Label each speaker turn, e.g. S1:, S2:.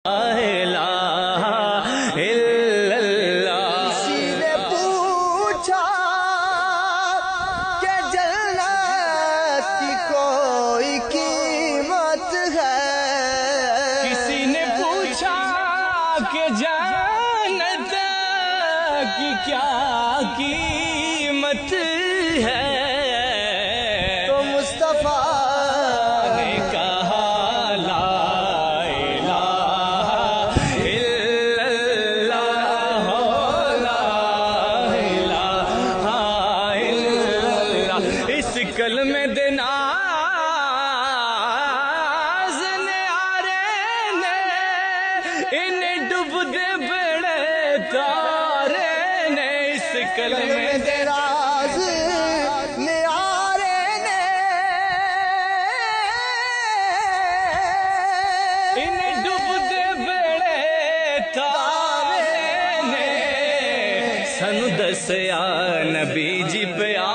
S1: کسی نے پوچھا کہ جنت کی کوئی قیمت ہے،
S2: کسی نے پوچھا کہ جنت کی کیا قیمت ہے،
S1: تو مصطفیٰ
S2: نے کہا لا الہ الا اللہ، لا الہ الا اللہ۔ اس کلمے دے ناز نیارے نے انہیں ڈوب دے بڑے تارے نے، اس کلمے دے
S1: راز نیارے نے
S2: انہیں ڈوب دے بڑے تارے نے، سانو دسیا نبی جی پیا